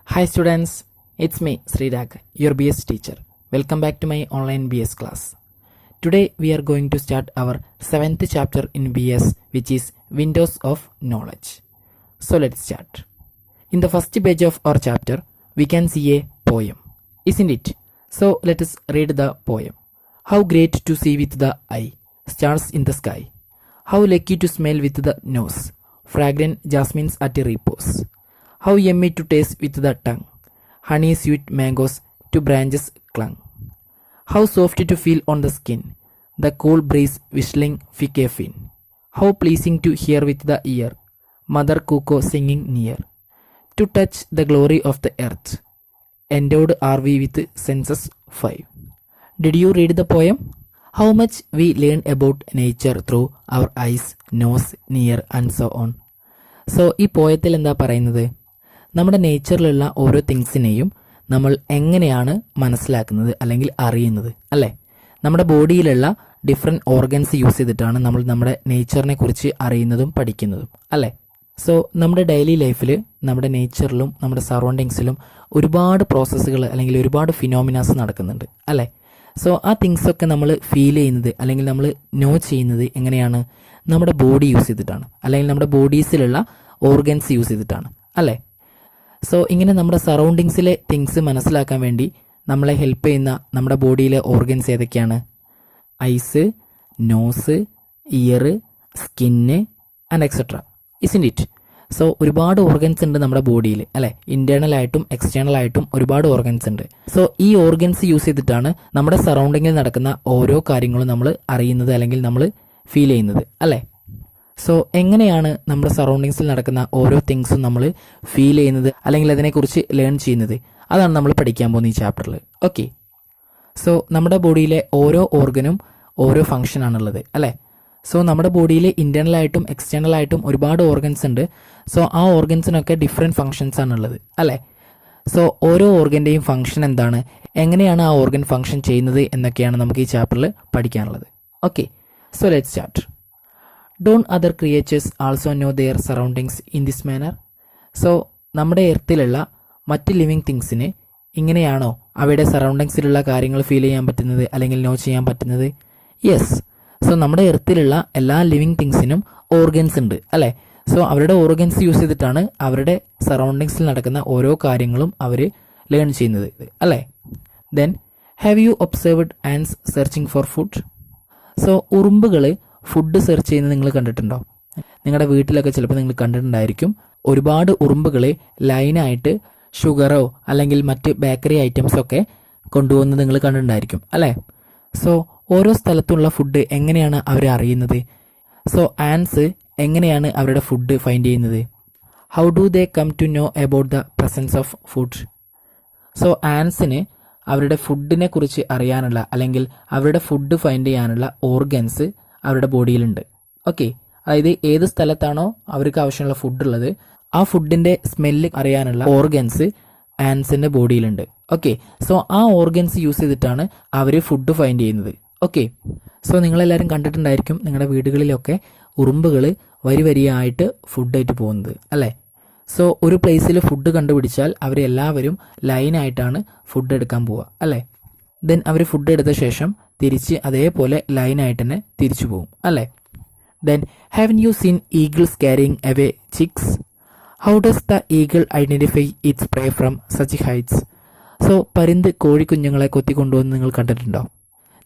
Hi students, it's me Srirag, your BS teacher. Welcome back to my online BS class. Today we are going to start our 7th chapter in BS, which is Windows of Knowledge. So let's start. In the first page of our chapter, we can see a poem, isn't it? So let us read the poem. How great to see with the eye, stars in the sky. How lucky to smell with the nose, fragrant jasmines at repose. How yummy to taste with the tongue, honey sweet mangoes to branches clung. How soft to feel on the skin, the cool breeze whistling thick a fin. How pleasing to hear with the ear, mother cuckoo singing near. To touch the glory of the earth, endowed are we with senses 5. Did you read the poem? How much we learn about nature through our eyes, nose, ear and so on. So ഈ പോയത്തിൽ എന്താ പറയുന്നത്? നമ്മുടെ നേച്ചറിലുള്ള ഓരോ തിങ്സിനെയും നമ്മൾ എങ്ങനെയാണ് മനസ്സിലാക്കുന്നത് അല്ലെങ്കിൽ അറിയുന്നത് അല്ലേ? നമ്മുടെ ബോഡിയിലുള്ള ഡിഫറെൻറ്റ് ഓർഗൻസ് യൂസ് ചെയ്തിട്ടാണ് നമ്മൾ നമ്മുടെ നേച്ചറിനെ കുറിച്ച് അറിയുന്നതും പഠിക്കുന്നതും അല്ലേ? സോ നമ്മുടെ ഡെയിലി ലൈഫിൽ നമ്മുടെ നേച്ചറിലും നമ്മുടെ സറൗണ്ടിങ്സിലും ഒരുപാട് പ്രോസസ്സുകൾ അല്ലെങ്കിൽ ഒരുപാട് ഫിനോമിനാസ് നടക്കുന്നുണ്ട് അല്ലേ? സോ ആ തിങ്സൊക്കെ നമ്മൾ ഫീൽ ചെയ്യുന്നത് അല്ലെങ്കിൽ നമ്മൾ നോ ചെയ്യുന്നത് എങ്ങനെയാണ്? നമ്മുടെ ബോഡി യൂസ് ചെയ്തിട്ടാണ് അല്ലെങ്കിൽ നമ്മുടെ ബോഡീസിലുള്ള ഓർഗൻസ് യൂസ് ചെയ്തിട്ടാണ് അല്ലേ? സോ ഇങ്ങനെ നമ്മുടെ സറൗണ്ടിങ്സിലെ തിങ്സ് മനസ്സിലാക്കാൻ വേണ്ടി നമ്മളെ ഹെൽപ്പ് ചെയ്യുന്ന നമ്മുടെ ബോഡിയിലെ ഓർഗൻസ് ഏതൊക്കെയാണ്? Eyes, nose, ear, skin and etcetera, isn't it? So ഒരുപാട് ഓർഗൻസ് ഉണ്ട് നമ്മുടെ ബോഡിയിൽ അല്ലേ? ഇന്റേണൽ ആയിട്ടും എക്സ്റ്റേണൽ ആയിട്ടും ഒരുപാട് ഓർഗൻസ് ഉണ്ട്. സോ ഈ ഓർഗൻസ് യൂസ് ചെയ്തിട്ടാണ് നമ്മുടെ സറൗണ്ടിങ്ങിൽ നടക്കുന്ന ഓരോ കാര്യങ്ങളും നമ്മൾ അറിയുന്നത് അല്ലെങ്കിൽ നമ്മൾ ഫീൽ ചെയ്യുന്നത് അല്ലേ? സോ എങ്ങനെയാണ് നമ്മുടെ സറൗണ്ടിങ്സിൽ നടക്കുന്ന ഓരോ തിങ്സും നമ്മൾ ഫീൽ ചെയ്യുന്നത് അല്ലെങ്കിൽ അതിനെക്കുറിച്ച് ലേൺ ചെയ്യുന്നത്? അതാണ് നമ്മൾ പഠിക്കാൻ പോകുന്ന ഈ ചാപ്റ്ററിൽ. ഓക്കെ, സോ നമ്മുടെ ബോഡിയിലെ ഓരോ ഓർഗനും ഓരോ ഫംഗ്ഷനാണുള്ളത് അല്ലേ? സോ നമ്മുടെ ബോഡിയിൽ ഇന്റേണൽ ആയിട്ടും എക്സ്റ്റേണൽ ആയിട്ടും ഒരുപാട് ഓർഗൻസ് ഉണ്ട്. സോ ആ ഓർഗൻസിനൊക്കെ ഡിഫറെൻറ്റ് ഫംഗ്ഷൻസ് ആണുള്ളത് അല്ലേ? സോ ഓരോ ഓർഗൻ്റെയും ഫംഗ്ഷൻ എന്താണ്, എങ്ങനെയാണ് ആ ഓർഗൻ ഫംഗ്ഷൻ ചെയ്യുന്നത് എന്നൊക്കെയാണ് നമുക്ക് ഈ ചാപ്റ്ററിൽ പഠിക്കാനുള്ളത്. Okay, so let's start. Don't other creatures also no there surroundings in this manor? So നമ്മുടെ എർത്തിലുള്ള മറ്റ് ലിവിങ് തിങ്സിന് ഇങ്ങനെയാണോ അവയുടെ സറൗണ്ടിങ്സിലുള്ള കാര്യങ്ങൾ ഫീൽ ചെയ്യാൻ പറ്റുന്നത് അല്ലെങ്കിൽ നോ ചെയ്യാൻ പറ്റുന്നത്? യെസ്. സോ നമ്മുടെ എർത്തിലുള്ള എല്ലാ ലിവിങ് തിങ്സിനും ഓർഗൻസ് ഉണ്ട് അല്ലേ? സോ അവരുടെ ഓർഗൻസ് യൂസ് ചെയ്തിട്ടാണ് അവരുടെ സറൗണ്ടിങ്സിൽ നടക്കുന്ന ഓരോ കാര്യങ്ങളും അവർ ലേൺ ചെയ്യുന്നത് അല്ലേ? Then have you observed ants searching for food? So ഉറുമ്പുകൾ ഫുഡ് സെർച്ച് ചെയ്യുന്നത് നിങ്ങൾ കണ്ടിട്ടുണ്ടോ? നിങ്ങളുടെ വീട്ടിലൊക്കെ ചിലപ്പോൾ നിങ്ങൾ കണ്ടിട്ടുണ്ടായിരിക്കും. ഒരുപാട് ഉറുമ്പുകൾ ലൈനായിട്ട് ഷുഗറോ അല്ലെങ്കിൽ മറ്റ് ബേക്കറി ഐറ്റംസൊക്കെ കൊണ്ടുപോകുന്നത് നിങ്ങൾ കണ്ടിട്ടുണ്ടായിരിക്കും അല്ലേ? സോ ഓരോ സ്ഥലത്തുള്ള ഫുഡ് എങ്ങനെയാണ് അവർ അറിയുന്നത്? സോ ആൻസ് എങ്ങനെയാണ് അവരുടെ ഫുഡ് ഫൈൻഡ് ചെയ്യുന്നത്? How do they come to know about the presence of food? So ആൻസിന് അവരുടെ ഫുഡിനെ കുറിച്ച് അറിയാനുള്ള അല്ലെങ്കിൽ അവരുടെ ഫുഡ് ഫൈൻഡ് ചെയ്യാനുള്ള ഓർഗൻസ് അവരുടെ ബോഡിയിലുണ്ട്. ഓക്കെ, അതായത് ഏത് സ്ഥലത്താണോ അവർക്ക് ആവശ്യമുള്ള ഫുഡ് ഉള്ളത് ആ ഫുഡിൻ്റെ സ്മെല്ല് അറിയാനുള്ള ഓർഗൻസ് ആൻസിൻ്റെ ബോഡിയിലുണ്ട്. ഓക്കെ, സോ ആ ഓർഗൻസ് യൂസ് ചെയ്തിട്ടാണ് അവർ ഫുഡ് ഫൈൻഡ് ചെയ്യുന്നത്. ഓക്കെ, സോ നിങ്ങളെല്ലാവരും കണ്ടിട്ടുണ്ടായിരിക്കും നിങ്ങളുടെ വീടുകളിലൊക്കെ ഉറുമ്പുകൾ വരി വരിയായിട്ട് ഫുഡായിട്ട് പോകുന്നത് അല്ലേ? സോ ഒരു പ്ലേസിൽ ഫുഡ് കണ്ടുപിടിച്ചാൽ അവരെല്ലാവരും ലൈനായിട്ടാണ് ഫുഡ് എടുക്കാൻ പോവുക അല്ലേ? ദെൻ അവർ ഫുഡ് എടുത്ത ശേഷം തിരിച്ച് അതേപോലെ ലൈനായിട്ട് തന്നെ തിരിച്ചു പോകും അല്ലേ? Then have you seen Eagles carrying away chicks? How does the eagle identify it's pray from such heights? So പരുന്ത് കോഴിക്കുഞ്ഞുങ്ങളെ കൊത്തിക്കൊണ്ടുപോകുന്നത് നിങ്ങൾ കണ്ടിട്ടുണ്ടോ?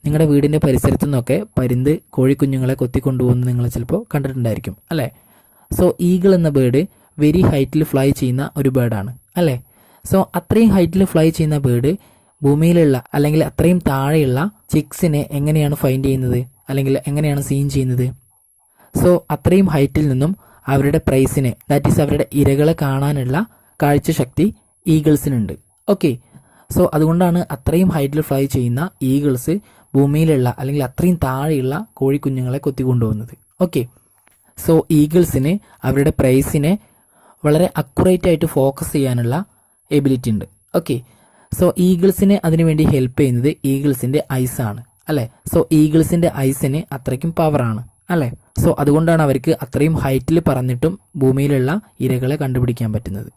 നിങ്ങളുടെ വീടിൻ്റെ പരിസരത്തു നിന്നൊക്കെ പരുന്ത് കോഴിക്കുഞ്ഞുങ്ങളെ കൊത്തിക്കൊണ്ടുപോകുന്നത് നിങ്ങൾ ചിലപ്പോൾ കണ്ടിട്ടുണ്ടായിരിക്കും അല്ലേ? സോ ഈഗിൾ എന്ന ബേർഡ് വെരി ഹൈറ്റിൽ ഫ്ലൈ ചെയ്യുന്ന ഒരു ബേർഡാണ് അല്ലേ? സോ അത്രയും ഹൈറ്റിൽ ഫ്ലൈ ചെയ്യുന്ന ബേർഡ് ഭൂമിയിലുള്ള അല്ലെങ്കിൽ അത്രയും താഴെയുള്ള ചിക്സിനെ എങ്ങനെയാണ് ഫൈൻഡ് ചെയ്യുന്നത് അല്ലെങ്കിൽ എങ്ങനെയാണ് സീൻ ചെയ്യുന്നത്? സോ അത്രയും ഹൈറ്റിൽ നിന്നും അവരുടെ പ്രൈസിനെ, ദാറ്റ് ഈസ് അവരുടെ ഇരകളെ കാണാനുള്ള കാഴ്ചശക്തി ഈഗിൾസിനുണ്ട്. ഓക്കെ, സോ അതുകൊണ്ടാണ് അത്രയും ഹൈറ്റിൽ ഫ്ലൈ ചെയ്യുന്ന ഈഗിൾസ് ഭൂമിയിലുള്ള അല്ലെങ്കിൽ അത്രയും താഴെയുള്ള കോഴിക്കുഞ്ഞുങ്ങളെ കൊത്തിക്കൊണ്ടുപോകുന്നത്. ഓക്കെ, സോ ഈഗിൾസിന് അവരുടെ പ്രൈസിനെ വളരെ അക്യുറേറ്റ് ആയിട്ട് ഫോക്കസ് ചെയ്യാനുള്ള എബിലിറ്റി ഉണ്ട്. ഓക്കെ, സോ ഈഗിൾസിനെ അതിനുവേണ്ടി ഹെൽപ്പ് ചെയ്യുന്നത് ഈഗിൾസിൻ്റെ ഐസ് ആണ് അല്ലേ? സോ ഈഗിൾസിൻ്റെ ഐസിന് അത്രയ്ക്കും പവറാണ് അല്ലേ? സോ അതുകൊണ്ടാണ് അവർക്ക് അത്രയും ഹൈറ്റിൽ പറന്നിട്ടും ഭൂമിയിലുള്ള ഇരകളെ കണ്ടുപിടിക്കാൻ പറ്റുന്നത്.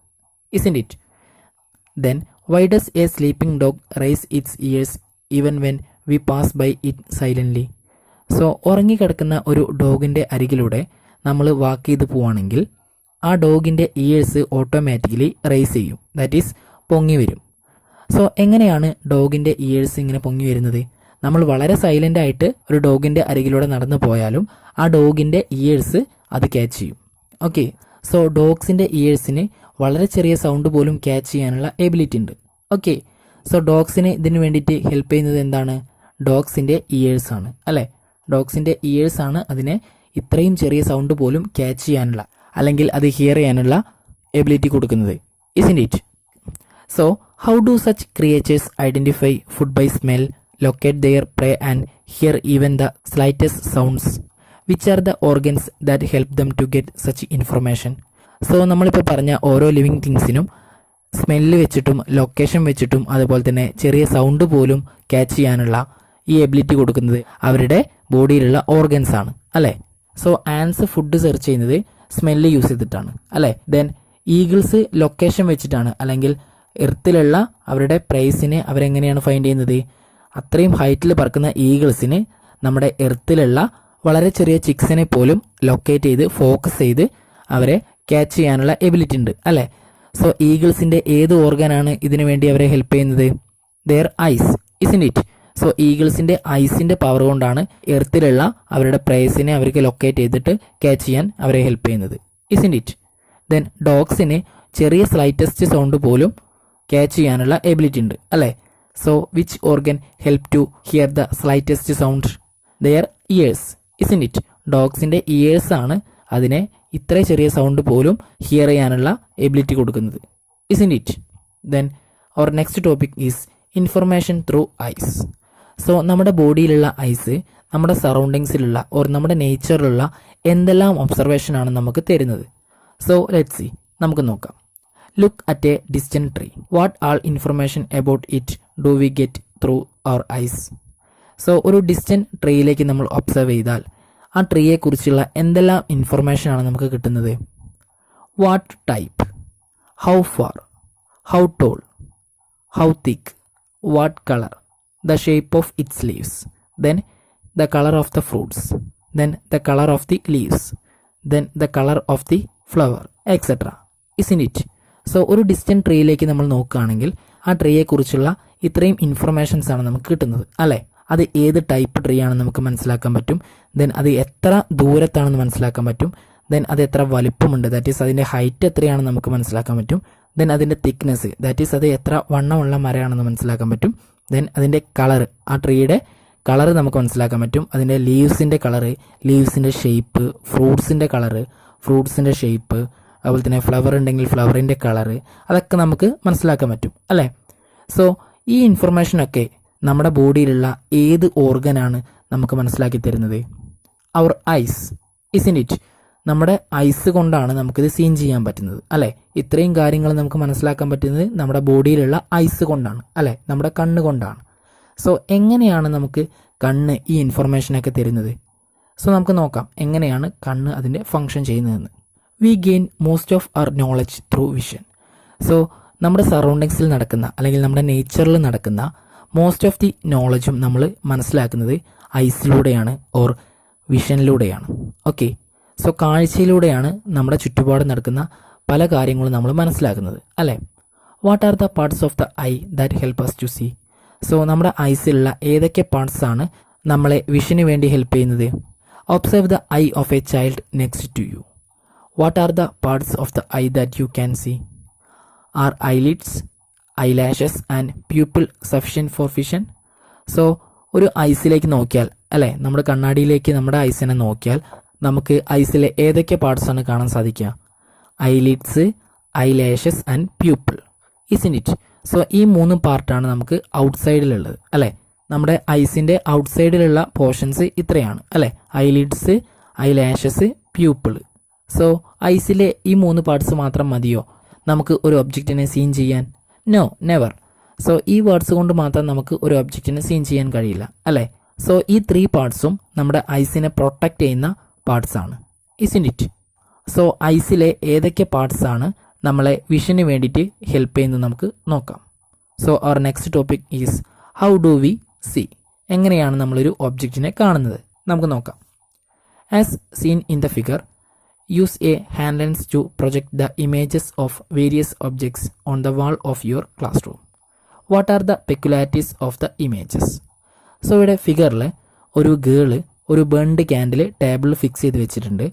Isn't it? Then why does a sleeping dog raise its ears even when we pass by it silently? So ഉറങ്ങിക്കിടക്കുന്ന ഒരു ഡോഗിൻ്റെ അരികിലൂടെ നമ്മൾ വാക്ക് ചെയ്ത് പോവുകയാണെങ്കിൽ ആ ഡോഗിൻ്റെ ഇയേഴ്സ് ഓട്ടോമാറ്റിക്കലി റേസ് ചെയ്യും, ദാറ്റ് ഈസ് പൊങ്ങി വരും. സോ എങ്ങനെയാണ് ഡോഗിൻ്റെ ഇയേഴ്സ് ഇങ്ങനെ പൊങ്ങി വരുന്നത്? നമ്മൾ വളരെ സൈലൻ്റ് ആയിട്ട് ഒരു ഡോഗിൻ്റെ അരികിലൂടെ നടന്നു പോയാലും ആ ഡോഗിൻ്റെ ഇയേഴ്സ് അത് ക്യാച്ച് ചെയ്യും. ഓക്കെ, സോ ഡോഗ്സിൻ്റെ ഇയേഴ്സിന് വളരെ ചെറിയ സൗണ്ട് പോലും ക്യാച്ച് ചെയ്യാനുള്ള എബിലിറ്റി ഉണ്ട്. ഓക്കെ, സോ ഡോഗ്സിന് ഇതിന് വേണ്ടിയിട്ട് ഹെൽപ്പ് ചെയ്യുന്നത് എന്താണ്? ഡോഗ്സിൻ്റെ ഇയേഴ്സ് ആണ്, അല്ലേ? ഡോഗ്സിൻ്റെ ഇയേഴ്സ് ആണ് അതിനെ ഇത്രയും ചെറിയ സൗണ്ട് പോലും ക്യാച്ച് ചെയ്യാനുള്ള അല്ലെങ്കിൽ അത് ഹിയർ ചെയ്യാനുള്ള എബിലിറ്റി കൊടുക്കുന്നത്. Isn't it? So how do such creatures identify food by smell, locate their prey and hear even the slightest sounds? Which are the organs that help them to get such information? So നമ്മളിപ്പോൾ പറഞ്ഞ ഓരോ living തിങ്സിനും smell വെച്ചിട്ടും location വെച്ചിട്ടും അതുപോലെ തന്നെ ചെറിയ sound പോലും catch ചെയ്യാനുള്ള ഈ എബിലിറ്റി കൊടുക്കുന്നത് അവരുടെ ബോഡിയിലുള്ള ഓർഗൻസ് ആണ്, അല്ലേ? സോ ആൻസ് ഫുഡ് സെർച്ച് ചെയ്യുന്നത് സ്മെല്ല് യൂസ് ചെയ്തിട്ടാണ്, അല്ലേ? ദെൻ ഈഗിൾസ് ലൊക്കേഷൻ വെച്ചിട്ടാണ്, അല്ലെങ്കിൽ എർത്തിലുള്ള അവരുടെ പ്രൈസിനെ അവരെങ്ങനെയാണ് ഫൈൻഡ് ചെയ്യുന്നത്? അത്രയും ഹൈറ്റിൽ പറക്കുന്ന ഈഗിൾസിന് നമ്മുടെ എർത്തിലുള്ള വളരെ ചെറിയ ചിക്സിനെ പോലും ലൊക്കേറ്റ് ചെയ്ത് ഫോക്കസ് ചെയ്ത് അവരെ ക്യാച്ച് ചെയ്യാനുള്ള എബിലിറ്റി ഉണ്ട്, അല്ലേ? സോ ഈഗിൾസിൻ്റെ ഏത് ഓർഗനാണ് ഇതിനു വേണ്ടി അവരെ ഹെൽപ്പ് ചെയ്യുന്നത്? Their eyes, isn't it? So ഈഗിൾസിൻ്റെ ഐസിൻ്റെ പവർ കൊണ്ടാണ് എർത്തിലുള്ള അവരുടെ പ്രൈസിനെ അവർക്ക് ലൊക്കേറ്റ് ചെയ്തിട്ട് ക്യാച്ച് ചെയ്യാൻ അവരെ ഹെൽപ്പ് ചെയ്യുന്നത്, ഇസ്ന്റ് ഇറ്റ്? ദെൻ ഡോഗ്സിന് ചെറിയ സ്ലൈറ്റസ്റ്റ് സൗണ്ട് പോലും ക്യാച്ച് ചെയ്യാനുള്ള എബിലിറ്റി ഉണ്ട്, അല്ലേ? So which organ help to hear the slightest sound? Their ears, isn't it? ഡോഗ്സിൻ്റെ ഇയേഴ്സ് ആണ് അതിനെ ഇത്ര ചെറിയ സൗണ്ട് പോലും ഹിയർ ചെയ്യാനുള്ള എബിലിറ്റി കൊടുക്കുന്നത്, ഇസ്ന്റ് ഇറ്റ്? ദെൻ അവർ next topic is information through eyes. So നമ്മുടെ ബോഡിയിലുള്ള ഐസ് നമ്മുടെ സറൗണ്ടിങ്സിലുള്ള ഓർ നമ്മുടെ നേച്ചറിലുള്ള എന്തെല്ലാം ഒബ്സർവേഷനാണ് നമുക്ക് തരുന്നത്? സോ ലെറ്റ്സ് സി, നമുക്ക് നോക്കാം. Look at a distant tree. What all information about it do we get through our eyes? So ഒരു ഡിസ്റ്റന്റ് ട്രീയിലേക്ക് നമ്മൾ ഒബ്സർവ് ചെയ്താൽ ആ ട്രീയെക്കുറിച്ചുള്ള എന്തെല്ലാം ഇൻഫർമേഷനാണ് നമുക്ക് കിട്ടുന്നത്? What type, how far, how tall, how thick, what colour, the shape of its leaves, then the color of the fruits, then the color of the leaves, then the color of the flower, etc. Isn't it? So ഒരു distant ട്രീയിലേക്ക് നമ്മൾ നോക്കുകയാണെങ്കിൽ ആ ട്രീയെക്കുറിച്ചുള്ള ഇത്രയും informations ആണ് നമുക്ക് കിട്ടുന്നത്, അല്ലേ? അത് ഏത് ടൈപ്പ് ട്രീ ആണെന്ന് നമുക്ക് മനസ്സിലാക്കാൻ പറ്റും. ദെൻ അത് എത്ര ദൂരത്താണെന്ന് മനസ്സിലാക്കാൻ പറ്റും. ദെൻ അത് എത്ര വലുപ്പമുണ്ട്, ദാറ്റ് ഈസ് അതിൻ്റെ ഹൈറ്റ് എത്രയാണെന്ന് നമുക്ക് മനസ്സിലാക്കാൻ പറ്റും. ദെൻ അതിൻ്റെ തിക്നെസ്, ദാറ്റ് ഈസ് അത് എത്ര വണ്ണമുള്ള മരമാണെന്ന് മനസ്സിലാക്കാൻ പറ്റും. ദെൻ അതിൻ്റെ കളർ, ആ ട്രീയുടെ കളർ നമുക്ക് മനസ്സിലാക്കാൻ പറ്റും. അതിൻ്റെ ലീവ്സിൻ്റെ കളറ്, ലീവ്സിൻ്റെ ഷേപ്പ്, ഫ്രൂട്ട്സിൻ്റെ കളറ്, ഫ്രൂട്ട്സിൻ്റെ ഷേപ്പ്, അതുപോലെ തന്നെ ഫ്ലവർ ഉണ്ടെങ്കിൽ ഫ്ലവറിൻ്റെ കളറ്, അതൊക്കെ നമുക്ക് മനസ്സിലാക്കാൻ പറ്റും, അല്ലേ? സോ ഈ ഇൻഫർമേഷനൊക്കെ നമ്മുടെ ബോഡിയിലുള്ള ഏത് ഓർഗനാണ് നമുക്ക് മനസ്സിലാക്കി തരുന്നത്? അവർ ഐസ്, ഇസ്ന്റ് ഇറ്റ്? നമ്മുടെ ഐസ് കൊണ്ടാണ് നമുക്കിത് സീൻ ചെയ്യാൻ പറ്റുന്നത്, അല്ലേ? ഇത്രയും കാര്യങ്ങൾ നമുക്ക് മനസ്സിലാക്കാൻ പറ്റുന്നത് നമ്മുടെ ബോഡിയിലുള്ള ഐസ് കൊണ്ടാണ്, അല്ലേ? നമ്മുടെ കണ്ണ് കൊണ്ടാണ്. സോ എങ്ങനെയാണ് നമുക്ക് കണ്ണ് ഈ ഇൻഫർമേഷനൊക്കെ തരുന്നത്? സോ നമുക്ക് നോക്കാം എങ്ങനെയാണ് കണ്ണ് അതിൻ്റെ ഫങ്ഷൻ ചെയ്യുന്നതെന്ന്. We gain most of our knowledge through vision. So നമ്മുടെ സറൗണ്ടിങ്സിൽ നടക്കുന്ന അല്ലെങ്കിൽ നമ്മുടെ നേച്ചറിൽ നടക്കുന്ന മോസ്റ്റ് ഓഫ് ദി നോളജും നമ്മൾ മനസ്സിലാക്കുന്നത് ഐസിലൂടെയാണ് ഓർ വിഷനിലൂടെയാണ്. ഓക്കെ, സോ കാഴ്ചയിലൂടെയാണ് നമ്മുടെ ചുറ്റുപാട് നടക്കുന്ന പല കാര്യങ്ങളും നമ്മൾ മനസ്സിലാക്കുന്നത്, അല്ലേ? What are the parts of the eye that help us to see? So നമ്മുടെ ഐസിലുള്ള ഏതൊക്കെ പാർട്സ് ആണ് നമ്മളെ വിഷന് വേണ്ടി ഹെൽപ്പ് ചെയ്യുന്നത്? Observe the eye of a child next to you. What are the parts of the eye that you can see? Are eyelids, eyelashes and pupil sufficient for vision? So ഒരു ഐസിലേക്ക് നോക്കിയാൽ, അല്ലേ, നമ്മുടെ കണ്ണാടിയിലേക്ക് നമ്മുടെ ഐസിനെ നോക്കിയാൽ നമുക്ക് ഐസിലെ ഏതൊക്കെ പാർട്സാണ് കാണാൻ സാധിക്കുക? Eyelids, eyelashes and pupil, isn't it? So ഈ 3 പാർട്ടാണ് നമുക്ക് ഔട്ട്സൈഡിലുള്ളത്, അല്ലേ? നമ്മുടെ ഐസിൻ്റെ ഔട്ട്സൈഡിലുള്ള പോർഷൻസ് ഇത്രയാണ്, അല്ലേ? Eyelids, eyelashes, pupil. സോ ഐസിലെ ഈ 3 പാർട്സ് മാത്രം മതിയോ നമുക്ക് ഒരു ഒബ്ജക്റ്റിനെ സീൻ ചെയ്യാൻ? No, never. സോ ഈ വേർഡ്സ് കൊണ്ട് മാത്രം നമുക്ക് ഒരു ഒബ്ജക്റ്റിനെ സീൻ ചെയ്യാൻ കഴിയില്ല, അല്ലേ? സോ ഈ 3 പാർട്സും നമ്മുടെ ഐസിനെ പ്രൊട്ടക്റ്റ് ചെയ്യുന്ന പാർട്സ് ആണ്, ഇസ്ന്റ് ഇറ്റ്? സോ ഐസിലെ ഏതൊക്കെ പാർട്സ് ആണ് നമ്മളെ വിഷന് വേണ്ടിയിട്ട് ഹെൽപ്പ് ചെയ്യുന്നത് നമുക്ക് നോക്കാം. So our next topic is how do we see, എങ്ങനെയാണ് നമ്മളൊരു ഒബ്ജക്റ്റിനെ കാണുന്നത് നമുക്ക് നോക്കാം. As seen in the figure, use a hand lens to project the images of various objects on the wall of your classroom. What are the peculiarities of the images? So ഇവിടെ ഫിഗറിൽ ഒരു girl ഒരു burned candle ടേബിളിൽ fix ചെയ്ത് വെച്ചിട്ടുണ്ട്.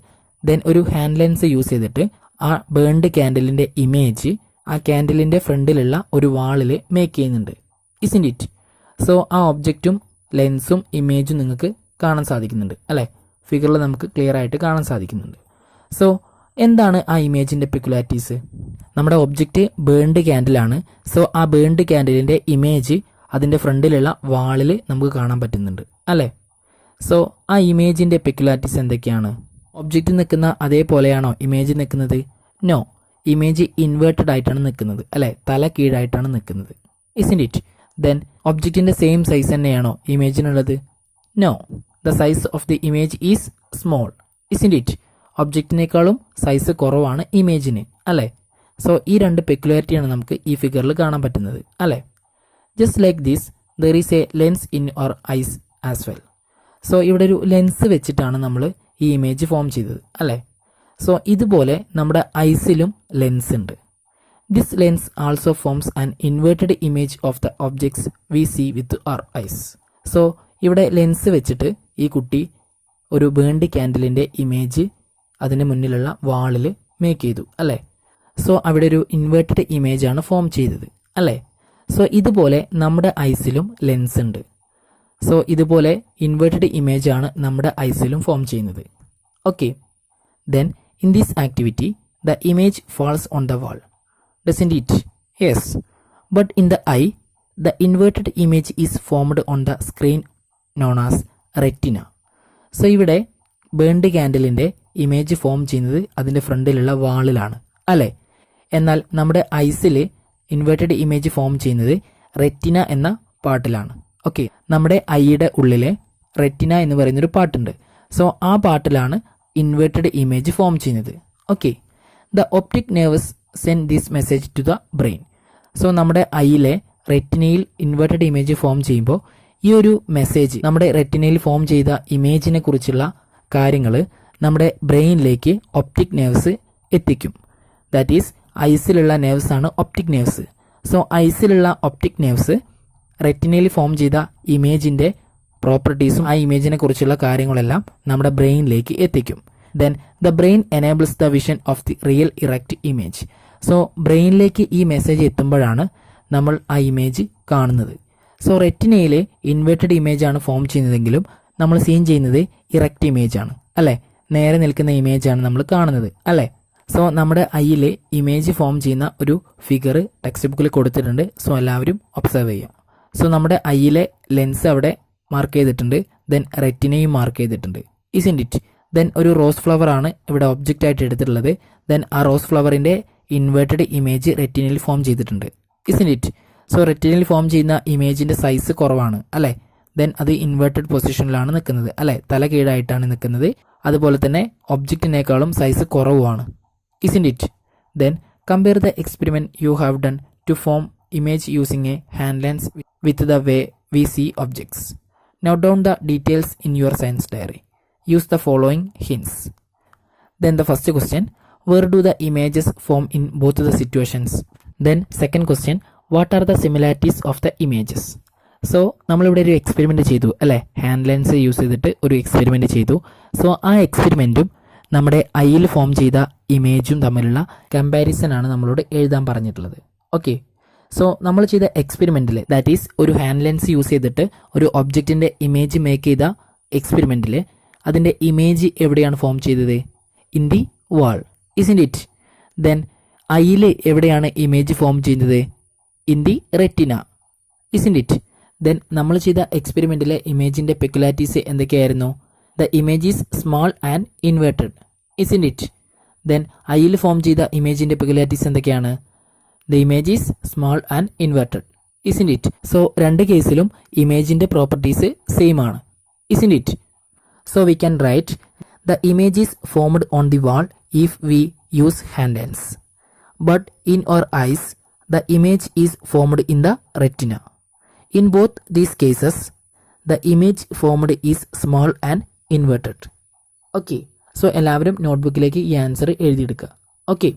Then ഒരു hand lens use ചെയ്തിട്ട് ആ ബേൺഡ് ക്യാൻഡിലിൻ്റെ ഇമേജ് ആ ക്യാൻഡിലിൻ്റെ ഫ്രണ്ടിലുള്ള ഒരു വാളിൽ മേക്ക് ചെയ്യുന്നുണ്ട്. Isn't it? സോ ആ ഒബ്ജക്റ്റും ലെൻസും ഇമേജും നിങ്ങൾക്ക് കാണാൻ സാധിക്കുന്നുണ്ട് അല്ലേ? ഫിഗറിൽ നമുക്ക് ക്ലിയർ ആയിട്ട് കാണാൻ സാധിക്കുന്നുണ്ട്. സോ എന്താണ് ആ ഇമേജിൻ്റെ പെക്യുലാരിറ്റീസ്? നമ്മുടെ ഒബ്ജക്റ്റ് ബേൺഡ് ക്യാൻഡിലാണ്. സോ ആ ബേൺഡ് ക്യാൻഡിലിൻ്റെ ഇമേജ് അതിൻ്റെ ഫ്രണ്ടിലുള്ള വാളിൽ നമുക്ക് കാണാൻ പറ്റുന്നുണ്ട് അല്ലേ? സോ ആ ഇമേജിൻ്റെ പെക്യുലാരിറ്റീസ് എന്തൊക്കെയാണ്? ഒബ്ജക്റ്റ് നിൽക്കുന്ന അതേപോലെയാണോ ഇമേജ് നിൽക്കുന്നത്? നോ, ഇമേജ് ഇൻവേർട്ടഡ് ആയിട്ടാണ് നിൽക്കുന്നത് അല്ലേ? തല കീഴായിട്ടാണ് നിൽക്കുന്നത്. Isn't it? ദെൻ ഒബ്ജക്റ്റിൻ്റെ സെയിം സൈസ് തന്നെയാണോ ഇമേജിനുള്ളത്? No, the size of the image is small. Isn't it? ഒബ്ജക്റ്റിനേക്കാളും സൈസ് കുറവാണ് ഇമേജിന് അല്ലേ? സോ ഈ രണ്ട് പെക്യുലാരിറ്റിയാണ് നമുക്ക് ഈ ഫിഗറിൽ കാണാൻ പറ്റുന്നത് അല്ലേ? Just like this there is a lens in our eyes as well. So ഇവിടെ ഒരു ലെൻസ് വെച്ചിട്ടാണ് നമ്മൾ ഈ ഇമേജ് ഫോം ചെയ്തത് അല്ലേ? സോ ഇതുപോലെ നമ്മുടെ ഐസിലും ലെൻസ് ഉണ്ട്. This lens also forms an inverted image of the objects we see with our eyes. So ഇവിടെ ലെൻസ് വെച്ചിട്ട് ഈ കുട്ടി ഒരു ബേൺഡ് ക്യാൻഡിലിൻ്റെ ഇമേജ് അതിന് മുന്നിലുള്ള വാളിൽ മേക്ക് ചെയ്തു അല്ലേ? സോ അവിടെ ഒരു ഇൻവേർട്ടഡ് ഇമേജ് ആണ് ഫോം ചെയ്തത് അല്ലേ? സോ ഇതുപോലെ നമ്മുടെ ഐസിലും ലെൻസ് ഉണ്ട്. സോ ഇതുപോലെ ഇൻവേർട്ടഡ് ഇമേജ് ആണ് നമ്മുടെ ഐസിലും ഫോം ചെയ്യുന്നത്. Okay, then in this activity the image false on the wall. Doesn't it? Yes, but in the I the inverted image is formed on the screen known as retina. So ഇവിടെ burned ക്യാൻഡിലിൻ്റെ image form ചെയ്യുന്നത് അതിൻ്റെ ഫ്രണ്ടിലുള്ള വാളിലാണ് അല്ലേ? എന്നാൽ നമ്മുടെ ഐസിൽ inverted image form ചെയ്യുന്നത് retina എന്ന പാർട്ടിലാണ്. Okay, നമ്മുടെ ഐയുടെ ഉള്ളിലെ റെറ്റിന എന്ന് പറയുന്നൊരു പാർട്ടുണ്ട്. സോ ആ പാർട്ടിലാണ് ഇൻവേർട്ടഡ് ഇമേജ് ഫോം ചെയ്യുന്നത്. Okay, the optic nerves send this message to the brain. So നമ്മുടെ ഐയിലെ റെറ്റിനയിൽ ഇൻവേർട്ടഡ് ഇമേജ് ഫോം ചെയ്യുമ്പോൾ ഈ ഒരു മെസ്സേജ് നമ്മുടെ റെറ്റിനയിൽ ഫോം ചെയ്ത ഇമേജിനെ കുറിച്ചുള്ള കാര്യങ്ങൾ നമ്മുടെ ബ്രെയിനിലേക്ക് ഒപ്റ്റിക് നെർവ്സ് എത്തിക്കും. ദാറ്റ് ഈസ് ഐസിലുള്ള നെർവ്സ് ആണ് ഒപ്റ്റിക് നെർവ്സ്. സോ ഐസിലുള്ള ഒപ്റ്റിക് നെർവ്സ് റെറ്റിനയിൽ ഫോം ചെയ്ത ഇമേജിൻ്റെ പ്രോപ്പർട്ടീസും ആ ഇമേജിനെ കുറിച്ചുള്ള കാര്യങ്ങളെല്ലാം നമ്മുടെ ബ്രെയിനിലേക്ക് എത്തിക്കും. Then the brain enables the vision of the real erect image. So ബ്രെയിനിലേക്ക് ഈ മെസ്സേജ് എത്തുമ്പോഴാണ് നമ്മൾ ആ ഇമേജ് കാണുന്നത്. സോ റെറ്റിനയിൽ ഇൻവേർട്ടഡ് ഇമേജ് ആണ് ഫോം ചെയ്യുന്നതെങ്കിലും നമ്മൾ സീൻ ചെയ്യുന്നത് ഇറക്റ്റ് ഇമേജ് ആണ് അല്ലേ? നേരെ നിൽക്കുന്ന ഇമേജ് ആണ് നമ്മൾ കാണുന്നത് അല്ലേ? സോ നമ്മുടെ ഐയിൽ ഇമേജ് ഫോം ചെയ്യുന്ന ഒരു ഫിഗർ ടെക്സ്റ്റ് ബുക്കിൽ കൊടുത്തിട്ടുണ്ട്. സോ എല്ലാവരും ഒബ്സർവ് ചെയ്യാം. സോ നമ്മുടെ ഐയിലെ ലെൻസ് അവിടെ മാർക്ക് ചെയ്തിട്ടുണ്ട്. ദെൻ റെറ്റിനയും മാർക്ക് ചെയ്തിട്ടുണ്ട്. Isn't it? ദെൻ ഒരു റോസ് ഫ്ലവർ ആണ് ഇവിടെ ഒബ്ജക്റ്റ് ആയിട്ട് എടുത്തിട്ടുള്ളത്. ദെൻ ആ റോസ് ഫ്ലവറിൻ്റെ ഇൻവേർട്ടഡ് ഇമേജ് റെറ്റിനയിൽ ഫോം ചെയ്തിട്ടുണ്ട്. Isn't it? സോ റെറ്റിനയിൽ ഫോം ചെയ്യുന്ന ഇമേജിൻ്റെ സൈസ് കുറവാണ് അല്ലേ? ദെൻ അത് ഇൻവേർട്ടഡ് പൊസിഷനിലാണ് നിൽക്കുന്നത് അല്ലേ? തല കീഴായിട്ടാണ് നിൽക്കുന്നത്. അതുപോലെ തന്നെ ഒബ്ജക്റ്റിനേക്കാളും സൈസ് കുറവുമാണ്. Isn't it? Then compare the experiment you have done to form image using a hand lens with the way we see objects. Note down the details in your science diary. Use the following hints. Then the first question, where do the images form in both the situations? Then second question, what are the similarities of the images? So നമ്മളിവിടെ ഒരു experiment ചെയ്തു അല്ലേ? Hand lens use ചെയ്തിട്ട് ഒരു experiment ചെയ്തു. So ആ എക്സ്പെരിമെൻറ്റും നമ്മുടെ ഐയിൽ ഫോം ചെയ്ത ഇമേജും തമ്മിലുള്ള കമ്പാരിസൺ ആണ് നമ്മളോട് എഴുതാൻ പറഞ്ഞിട്ടുള്ളത്. ഓക്കെ, സോ നമ്മൾ ചെയ്ത എക്സ്പെരിമെൻറ്റിൽ ദാറ്റ് ഈസ് ഒരു ഹാൻഡ് ലെൻസ് യൂസ് ചെയ്തിട്ട് ഒരു ഒബ്ജക്റ്റിൻ്റെ ഇമേജ് മേക്ക് ചെയ്ത എക്സ്പെരിമെൻറ്റിൽ അതിൻ്റെ ഇമേജ് എവിടെയാണ് ഫോം ചെയ്തത്? In the wall. Isn't it? Then ഐയിൽ എവിടെയാണ് ഇമേജ് ഫോം ചെയ്യുന്നത്? In the retina. Isn't it? Then നമ്മൾ ചെയ്ത എക്സ്പെരിമെൻറ്റിലെ ഇമേജിൻ്റെ പെക്യുലാരിറ്റീസ് എന്തൊക്കെയായിരുന്നു? The image is small and inverted. Isn't it? Then ഐയിൽ ഫോം ചെയ്ത ഇമേജിൻ്റെ പെക്യുലാരിറ്റീസ് എന്തൊക്കെയാണ്? The image is small and inverted. Isn't it? So രണ്ട് കേസിലും ഇമേജിൻ്റെ പ്രോപ്പർട്ടീസ് സെയിം ആണ്. Isn't it? So we can write the image is formed on the wall if we use hand lens. but in our eyes, the image is formed in the retina. In both these cases, the image formed is small and inverted. Okay, so എല്ലാവരും നോട്ട്ബുക്കിലേക്ക് ഈ answer എഴുതിയെടുക്കുക. Okay.